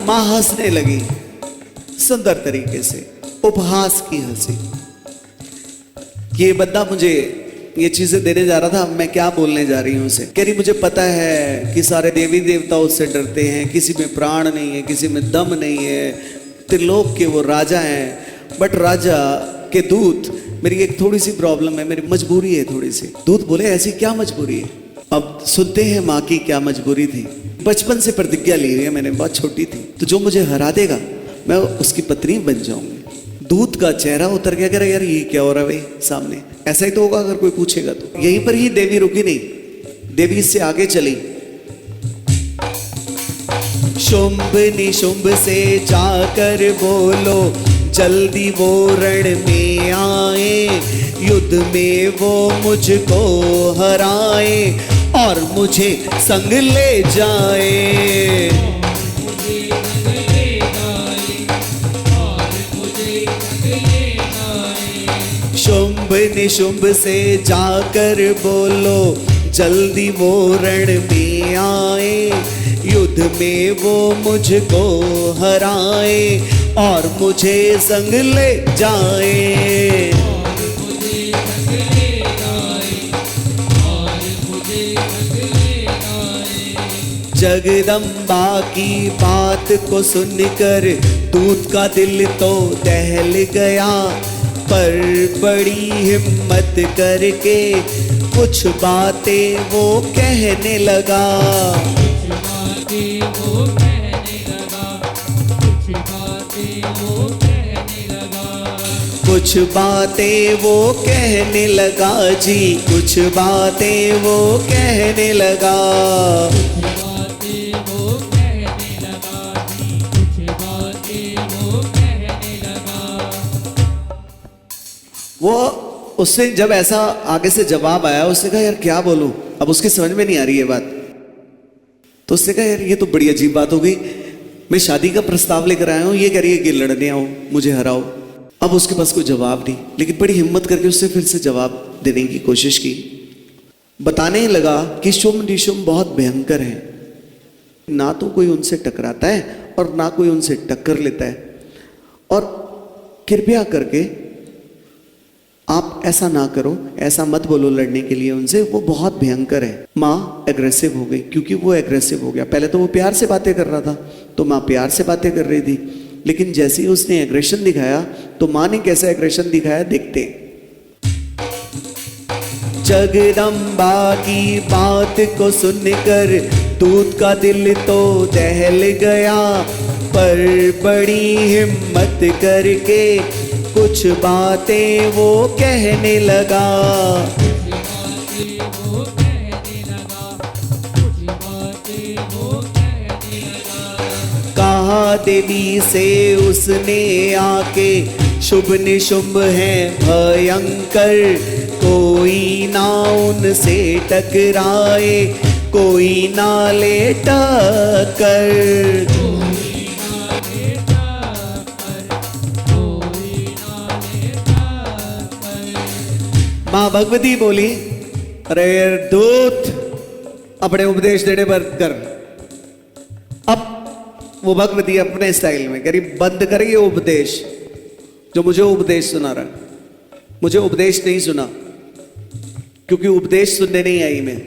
मां हंसने लगी सुंदर तरीके से, उपहास की हंसी। ये बंदा मुझे ये चीजें देने जा रहा था, मैं क्या बोलने जा रही हूं उसे। कह रही मुझे पता है कि सारे देवी देवता उससे डरते हैं, किसी में प्राण नहीं है, किसी में दम नहीं है, त्रिलोक के वो राजा हैं, बट राजा के दूत मेरी एक थोड़ी सी प्रॉब्लम है, मेरी मजबूरी है थोड़ी सी। दूत बोले ऐसी क्या मजबूरी है? अब सुनते हैं माँ की क्या मजबूरी थी। बचपन से प्रतिज्ञा ली हुई है मैंने, बहुत छोटी थी, तो जो मुझे हरा देगा मैं उसकी पत्नी बन जाऊंगी। दूत का चेहरा उतर गया, कह रहा यार ये क्या हो रहा है भाई सामने, ऐसा ही तो होगा अगर कोई पूछेगा तो। यहीं पर ही देवी रुकी नहीं, देवी इससे आगे चली। शुंभ निशुंभ से जाकर बोलो जल्दी वो रण में आए, युद्ध में वो मुझको हराए और मुझे संग ले जाए। शुंभ निशुंभ से जाकर बोलो जल्दी वो रण में आए, युद्ध में वो मुझको हराए और मुझे संग ले जाए। जगदम्बा की बात को सुनकर दूत का दिल तो दहल गया, पर बड़ी हिम्मत करके कुछ बातें वो कहने लगा। कुछ बातें वो कहने लगा जी, कुछ बातें वो कहने लगा। वो उससे जब ऐसा आगे से जवाब आया, उसने कहा यार क्या बोलूं, अब उसकी समझ में नहीं आ रही है बात। तो उसने कहा यार ये तो बड़ी अजीब बात हो गई, मैं शादी का प्रस्ताव लेकर आया हूं, ये कह रही है कि लड़ने आओ मुझे हराओ। अब उसके पास कोई जवाब नहीं, लेकिन बड़ी हिम्मत करके उससे फिर से जवाब देने की कोशिश की। बताने लगा कि शुंभ निशुंभ बहुत भयंकर है, ना तो कोई उनसे टकराता है और ना कोई उनसे टक्कर लेता है, और कृपया करके आप ऐसा ना करो, ऐसा मत बोलो लड़ने के लिए उनसे, वो बहुत भयंकर है। माँ एग्रेसिव हो गई, क्योंकि वो एग्रेसिव हो गया। पहले तो वो प्यार से बातें कर रहा था, तो माँ प्यार से बातें कर रही थी, लेकिन जैसे ही उसने एग्रेशन दिखाया तो माँ ने कैसा एग्रेशन दिखाया देखते। जगदम्बा की बात को सुनकर दूत का दिल तो दहल गया, पर बड़ी हिम्मत करके कुछ बातें वो कहने लगा। कहा देवी से उसने आके शुभ निशुंभ है भयंकर, कोई ना उनसे टकराए, कोई ना ले टक्कर। माँ भगवती बोली अरे दूत अपने उपदेश देने बंद कर। अब वो भगवती अपने स्टाइल में कह रही बंद कर ये उपदेश, जो मुझे उपदेश सुना रहा, मुझे उपदेश नहीं सुना, क्योंकि उपदेश सुनने नहीं आई मैं।